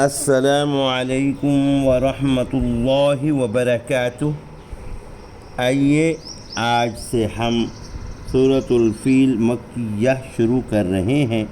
السلام علیکم ورحمۃ اللہ وبرکاتہ۔ آئیے آج سے ہم سورۃ الفیل مکیہ شروع کر رہے ہیں۔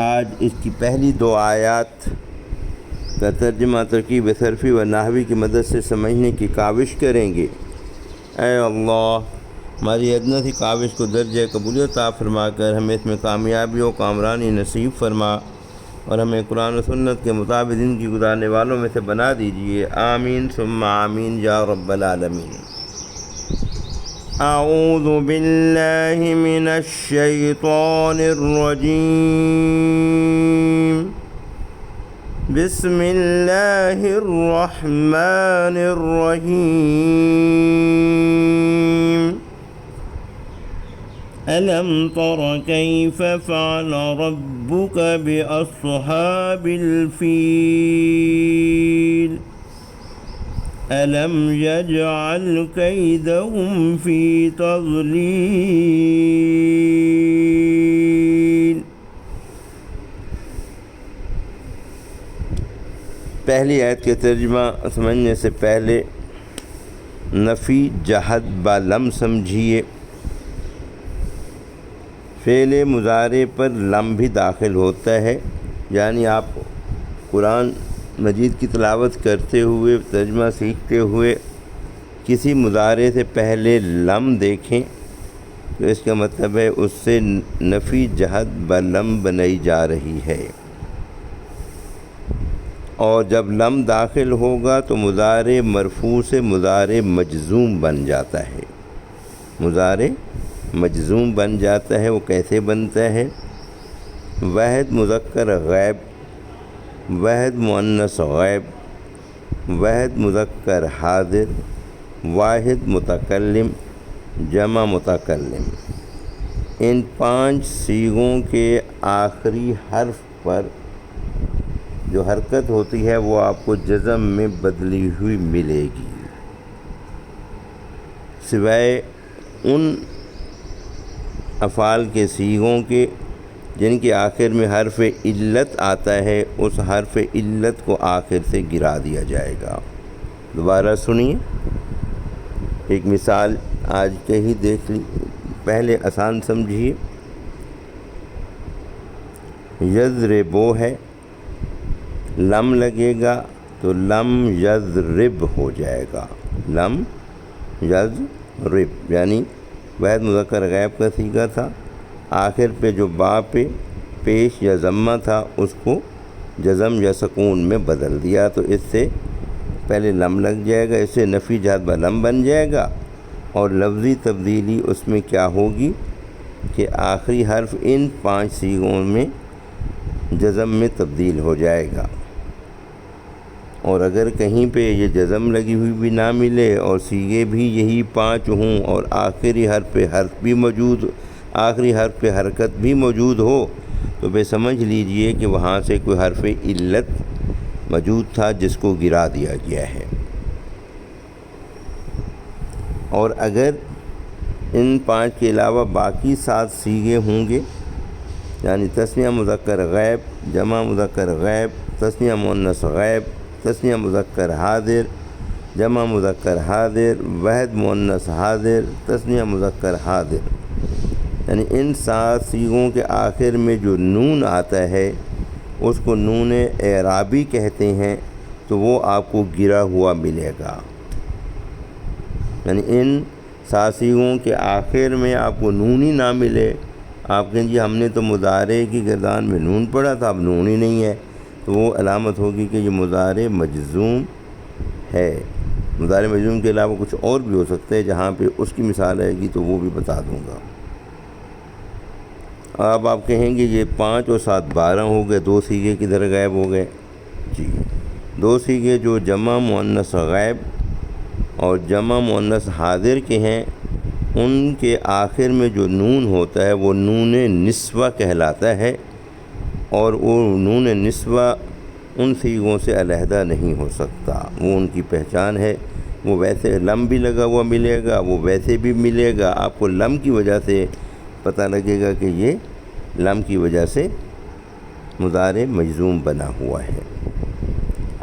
آج اس کی پہلی 2 آیات کا ترجمہ ترکیب صرفی و نحوی کی مدد سے سمجھنے کی کاوش کریں گے۔ اے اللہ، ہماری ادنیٰ سی کاوش کو درجہ قبولیت عطا فرما کر ہمیں اس میں کامیابی و کامرانی نصیب فرما، اور ہمیں قرآن و سنت کے مطابق زندگی گزارنے والوں میں سے بنا دیجیے۔ آمین ثم آمین یا رب العالمین۔ اعوذ باللہ من الشیطان الرجیم، بسم اللہ الرحمن الرحیم۔ ألم تر كيف فعل ربك بأصحاب الفيل ألم يجعل كيدهم في تضليل۔ پہلی آیت کے ترجمہ سمجھنے سے پہلے نفی جہد با لم سمجھیے۔ فعل مضارع پر لم بھی داخل ہوتا ہے، یعنی آپ قرآن مجید کی تلاوت کرتے ہوئے، ترجمہ سیکھتے ہوئے کسی مضارع سے پہلے لم دیکھیں تو اس کا مطلب ہے اس سے نفی جہد بلم بنائی جا رہی ہے، اور جب لم داخل ہوگا تو مضارع مرفوع سے مضارع مجزوم بن جاتا ہے۔ مضارع مجزوم بن جاتا ہے، وہ کیسے بنتا ہے؟ واحد مذکر غائب، واحد مؤنث غائب، واحد مذکر حاضر، واحد متکلم، جمع متکلم، ان 5 صیغوں کے آخری حرف پر جو حرکت ہوتی ہے وہ آپ کو جزم میں بدلی ہوئی ملے گی، سوائے ان افعال کے صیغوں کے جن کے آخر میں حرف علت آتا ہے، اس حرف علت کو آخر سے گرا دیا جائے گا۔ دوبارہ سنیے، ایک مثال آج کے ہی دیکھ لی، پہلے آسان سمجھیے۔ یضربو ہے، لم لگے گا تو لم یضرب ہو جائے گا، لم یضرب، یعنی واحد مذکر غائب کا صیغہ تھا، آخر پہ جو با پہ پیش یا ضمہ تھا اس کو جزم یا سکون میں بدل دیا، تو اس سے پہلے لم لگ جائے گا، اس سے نفی جہد با لم بن جائے گا، اور لفظی تبدیلی اس میں کیا ہوگی کہ آخری حرف ان 5 صیغوں میں جزم میں تبدیل ہو جائے گا، اور اگر کہیں پہ یہ جزم لگی ہوئی بھی نہ ملے اور صیغے بھی یہی 5 ہوں اور آخری حرف پہ حرف بھی موجود، آخری حرف پہ حرکت بھی موجود ہو، تو پھر سمجھ لیجئے کہ وہاں سے کوئی حرف علت موجود تھا جس کو گرا دیا گیا ہے۔ اور اگر ان 5 کے علاوہ باقی 7 صیغے ہوں گے، یعنی تثنیہ مذکر غائب، جمع مذکر غائب، تثنیہ مؤنث غائب، تثنیہ مذکر حاضر، جمع مذکر حاضر، واحد مؤنث حاضر، تثنیہ مذکر حاضر، یعنی ان 7 صیغوں کے آخر میں جو نون آتا ہے اس کو نون اعرابی کہتے ہیں، تو وہ آپ کو گرا ہوا ملے گا، یعنی ان 7 صیغوں کے آخر میں آپ کو نون ہی نہ ملے، آپ کہیں جی ہم نے تو مضارع کی گردان میں نون پڑھا تھا، اب نون ہی نہیں ہے، تو وہ علامت ہوگی کہ یہ مضارع مجزوم ہے۔ مضارع مجزوم کے علاوہ کچھ اور بھی ہو سکتا ہے، جہاں پہ اس کی مثال آئے گی تو وہ بھی بتا دوں گا۔ اب آپ کہیں گے یہ 5 اور 7 12 ہو گئے، 2 صیغے کدھر غائب ہو گئے؟ جی، 2 صیغے جو جمع مؤنث غائب اور جمع مؤنث حاضر کے ہیں، ان کے آخر میں جو نون ہوتا ہے وہ نون نسوہ کہلاتا ہے، اور وہ نون نسوہ ان صیغوں سے علیحدہ نہیں ہو سکتا، وہ ان کی پہچان ہے، وہ ویسے لم بھی لگا ہوا ملے گا، وہ ویسے بھی ملے گا، آپ کو لم کی وجہ سے پتہ لگے گا کہ یہ لم کی وجہ سے مضارع مجزوم بنا ہوا ہے۔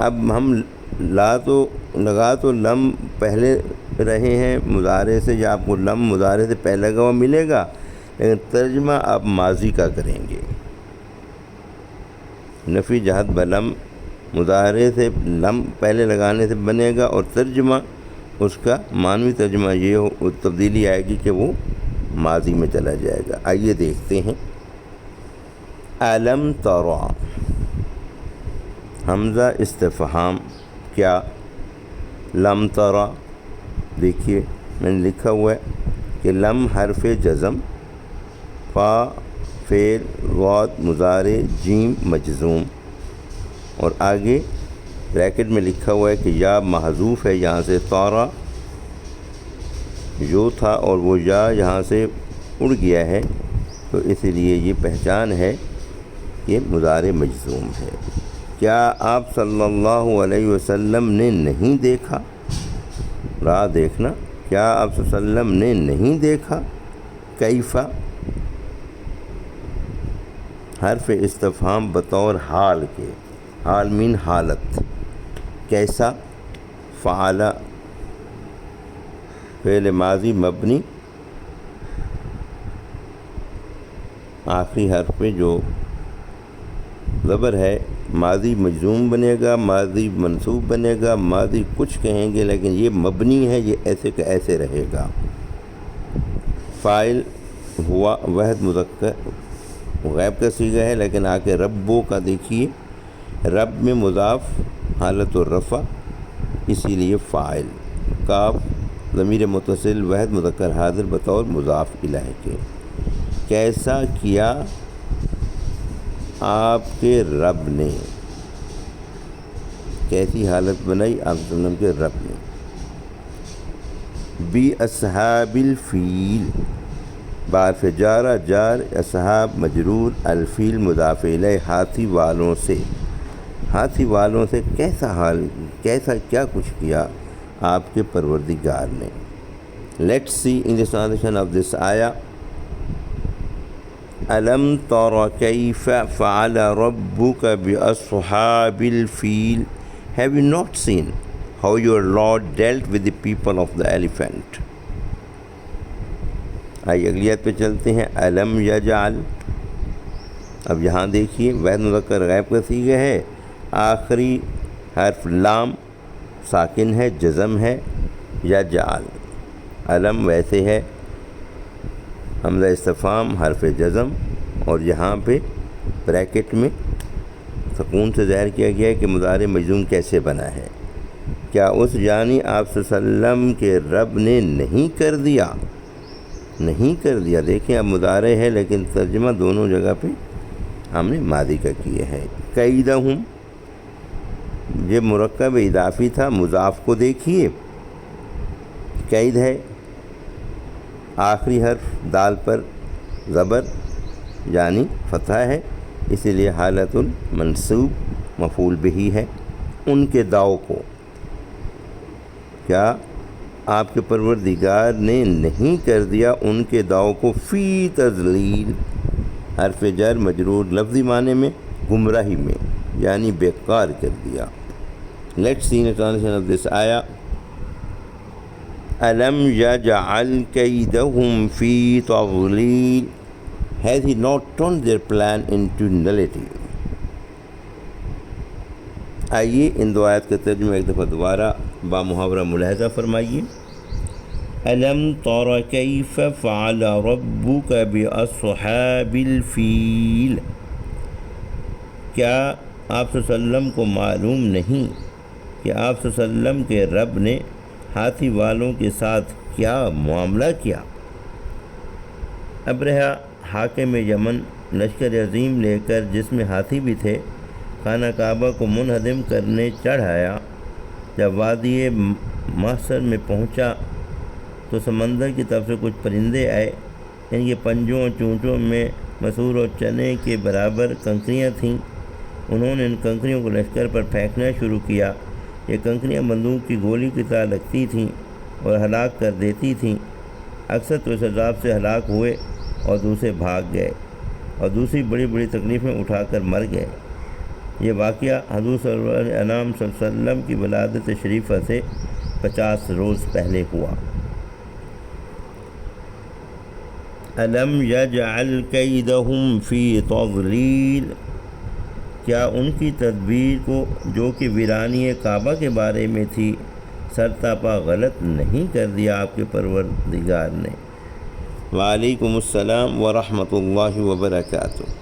اب ہم لگا تو لم پہلے رہے ہیں مضارع سے، یا آپ کو لم مضارع سے پہلے لگا ہوا ملے گا، لیکن ترجمہ آپ ماضی کا کریں گے۔ نفی جہت بلم مضارع سے لم پہلے لگانے سے بنے گا، اور ترجمہ اس کا معنوی ترجمہ یہ تبدیلی آئے گی کہ وہ ماضی میں چلا جائے گا۔ آئیے دیکھتے ہیں۔ علم ترى، حمزہ استفہام کیا؟ لم ترى، دیکھیے میں نے لکھا ہوا ہے کہ لم حرف جزم، فا فعل، واو مضارع، جیم مجزوم، اور آگے بریکٹ میں لکھا ہوا ہے کہ یا محذوف ہے، یہاں سے طارا جو تھا اور وہ یا یہاں سے اڑ گیا ہے، تو اسی لیے یہ پہچان ہے کہ مضارع مجزوم ہے۔ کیا آپ صلی اللہ علیہ وسلم نے نہیں دیکھا؟ را دیکھنا، کیا آپ صلی اللہ علیہ وسلم نے نہیں دیکھا؟ کیفا حرف استفہام بطور حال کے، حال مین حالت، کیسا؟ فعل فعل ماضی مبنی، آخری حرف پہ جو زبر ہے ماضی مجزوم بنے گا، ماضی منصوب بنے گا، ماضی کچھ کہیں گے لیکن یہ مبنی ہے، یہ ایسے کہ ایسے رہے گا۔ فاعل ہوا واحد مذکر غیب کا صیغہ ہے، لیکن آ کے ربو کا دیکھیے، رب میں مضاف حالت الرفع، اسی لیے فاعل۔ کاف ضمیر متصل واحد مذکر حاضر بطور مضاف الیہ کے۔ کیسا کیا آپ کے رب نے، کیسی حالت بنائی آپ صلی اللہ علیہ وسلم کے رب نے۔ بی اصحاب الفیل، بارف جارہ جار، اصحاب مجرور، الفیل مضاف الیہ، ہاتھی والوں سے، ہاتھی والوں سے کیسا حال، کیسا کیا کچھ کیا آپ کے پروردگار نے۔ Let's see in the translation of this آیا۔ أَلَمْ تَرَ كَيْفَ فَعَلَ رَبُّكَ بِأَصْحَابِ الْفِيلِ Have you not seen how your Lord dealt with the people of the elephant؟ آئیے اگلیت پہ چلتے ہیں۔ أَلَمْ يَجْعَلْ، اب یہاں دیکھیے واحد مذکر غیب کا صیغہ ہے، آخری حرف لام ساکن ہے، جزم ہے، یجعل، علم ویسے ہے، حمزہ استفہام حرف جزم، اور یہاں پہ بریکٹ میں سکون سے ظاہر کیا گیا ہے کہ مضارع مجزوم کیسے بنا ہے۔ کیا اس یعنی آپ صلی اللہ علیہ وسلم کے رب نے نہیں کر دیا، نہیں کر دیا۔ دیکھیں اب مضارع ہے لیکن ترجمہ دونوں جگہ پہ ہم نے ماضی کا کیا ہے۔ کیدہم، یہ مرکب اضافی تھا، مضاف کو دیکھیے، قید ہے، آخری حرف دال پر زبر یعنی فتحہ ہے، اسی لیے حالت المنصوب مفعول بہ ہے۔ ان کے داؤ کو، کیا آپ کے پروردگار نے نہیں کر دیا ان کے داؤ کو، فی تضلیل حرف جر مجرور لفظی معنی میں گمراہی میں، یعنی بیکار کر دیا۔ Let's see the translation of this آیا۔ أَلَمْ يَجْعَلْ كَيْدَهُمْ فِي تَضْلِيلٍ Has he not turned their plan into nullity؟ آئیے ان دو آیات کا ترجمہ ایک دفعہ دوبارہ با محاورہ ملاحظہ فرمائیے۔ أَلَمْ تَرَ كَيْفَ فَعَلَ رَبُّكَ بِأَصْحَابِ الْفِيلِ کیا آپ صلی اللہ علیہ وسلم کو معلوم نہیں کہ آپ صلی اللہ علیہ وسلم کے رب نے ہاتھی والوں کے ساتھ کیا معاملہ کیا۔ ابرہہ حاکم یمن لشکر عظیم لے کر، جس میں ہاتھی بھی تھے، خانہ کعبہ کو منہدم کرنے چڑھ آیا۔ جب وادی محشر میں پہنچا تو سمندر کی طرف سے کچھ پرندے آئے، ان کے پنجوں اور چونچوں میں مسور اور چنے کے برابر کنکریاں تھیں۔ انہوں نے ان کنکریوں کو لشکر پر پھینکنا شروع کیا۔ یہ کنکریاں بندوق کی گولی کی طرح لگتی تھیں اور ہلاک کر دیتی تھیں۔ اکثر تو اس عذاب سے ہلاک ہوئے اور دوسرے بھاگ گئے اور دوسری بڑی بڑی تکلیفیں اٹھا کر مر گئے۔ یہ واقعہ حضور صلی اللہ علیہ انام صلی اللہ علیہ وسلم کی ولادت شریفہ سے 50 روز پہلے ہوا۔ الم یجعل کیدہم فی تضلیل، کیا ان کی تدبیر کو جو کہ ویرانی کعبہ کے بارے میں تھی سرتاپا غلط نہیں کر دیا آپ کے پروردگار نے۔ وعلیکم السلام ورحمۃ اللہ وبرکاتہ۔